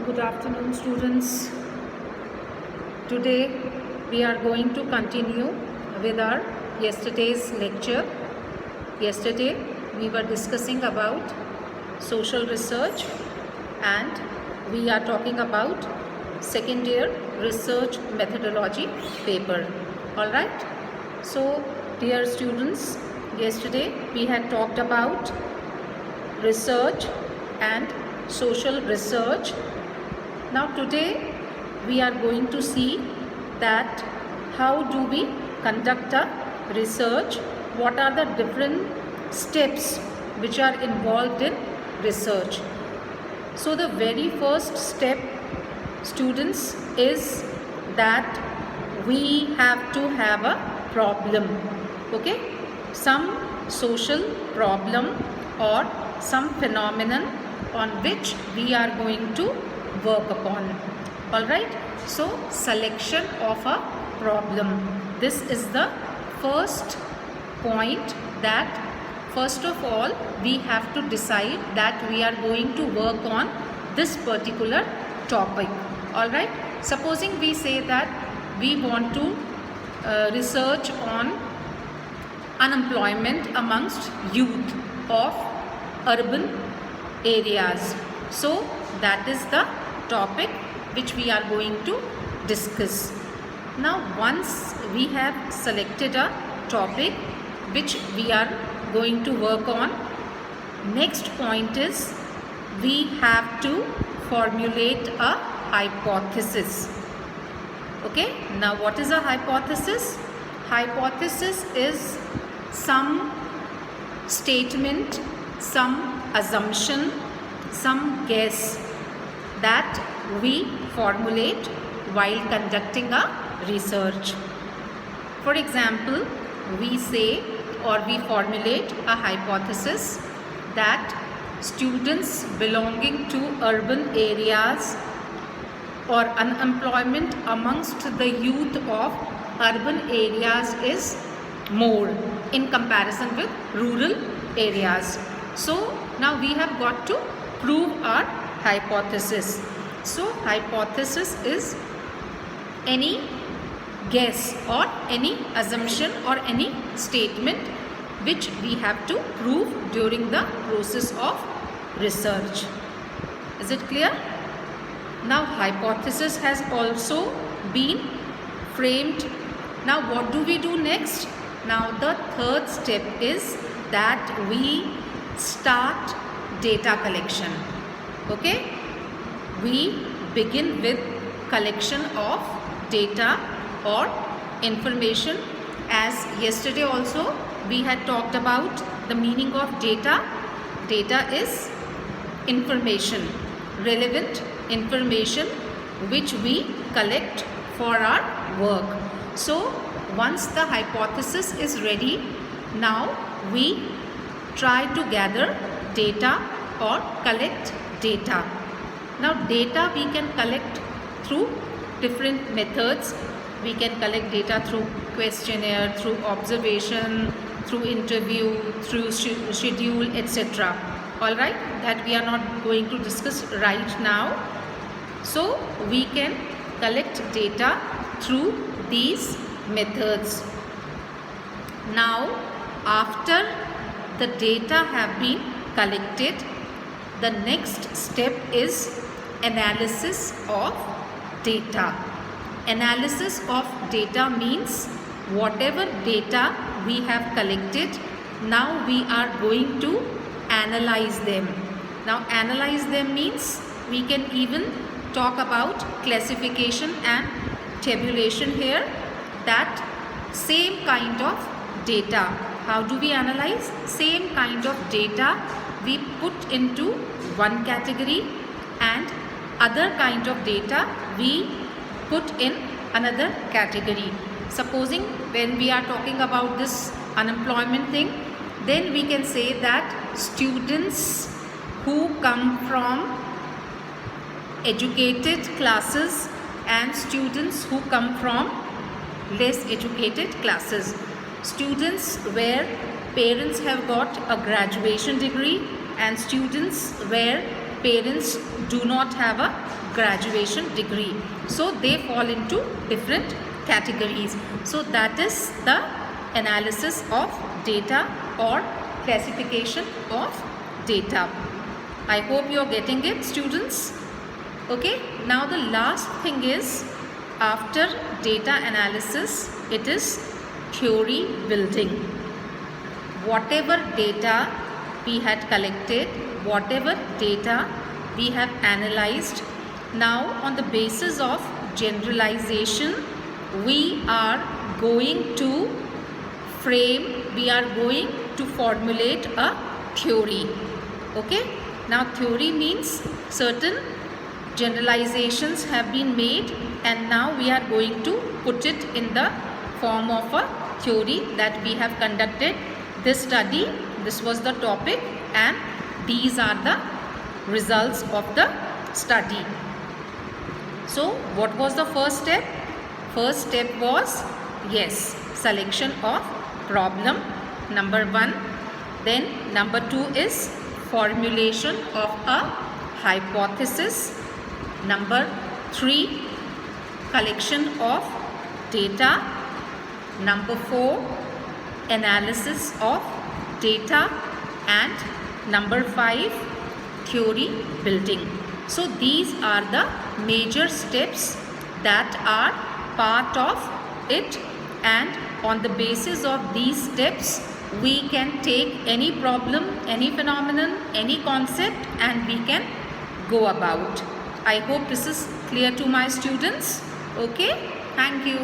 Good afternoon, students. Today we are going to continue with our yesterday's lecture. Yesterday we were discussing about social research and we are talking about second year research methodology paper. All right. So, dear students, yesterday we had talked about research and social research. Now today we are going to see that how do we conduct a research, what are the different steps which are involved in research. So the very first step, students, is that we have to have a problem, okay, some social problem or some phenomenon on which we are going to work upon. All right, so selection of a problem, this is the first point, that first of all we have to decide that we are going to work on this particular topic. All right, supposing we say that we want to research on unemployment amongst youth of urban areas. So that is the topic which we are going to discuss. Now once we have selected a topic which we are going to work on, next point is we have to formulate a hypothesis. Okay, now what is a hypothesis? Hypothesis is some statement, some assumption, some guess that we formulate while conducting a research. For example, we say or we formulate a hypothesis that students belonging to urban areas or unemployment amongst the youth of urban areas is more in comparison with rural areas. So now we have got to prove our hypothesis. So hypothesis is any guess or any assumption or any statement which we have to prove during the process of research. Is it clear? Now hypothesis has also been framed. Now what do we do next? Now the third step is that we start data collection. Okay, we begin with collection of data or information. As yesterday also we had talked about the meaning of data. Data is information, relevant information which we collect for our work. So once the hypothesis is ready, now we try to gather data or collect data. Now data we can collect through different methods. We can collect data through questionnaire, through observation, through interview, through schedule, etc. All right, that we are not going to discuss right now. So we can collect data through these methods. Now after the data have been collected, the next step is analysis of data. Analysis of data means whatever data we have collected, now we are going to analyze them. Now analyze them means we can even talk about classification and tabulation here. That same kind of data, how do we analyze? Same kind of data we put into one category and other kind of data we put in another category. Supposing when we are talking about this unemployment thing, then we can say that students who come from educated classes and students who come from less educated classes. Students where parents have got a graduation degree and students where parents do not have a graduation degree. So they fall into different categories. So that is the analysis of data or classification of data. I hope you are getting it, students. Okay, now the last thing is, after data analysis, it is theory building. Whatever data we had collected, whatever data we have analyzed, now on the basis of generalization, we are going to formulate a theory. Okay, now theory means certain generalizations have been made, and now we are going to put it in the form of a theory that we have conducted this study. This was the topic, and these are the results of the study. So what was the first step? First step was, yes, selection of problem, number 1. Then number 2 is formulation of a hypothesis. Number 3, collection of data. Number 4, analysis of data. And number 5, theory building. So these are the major steps that are part of it, and on the basis of these steps we can take any problem, any phenomenon, any concept, and we can go about. I hope this is clear to my students. Okay, thank you.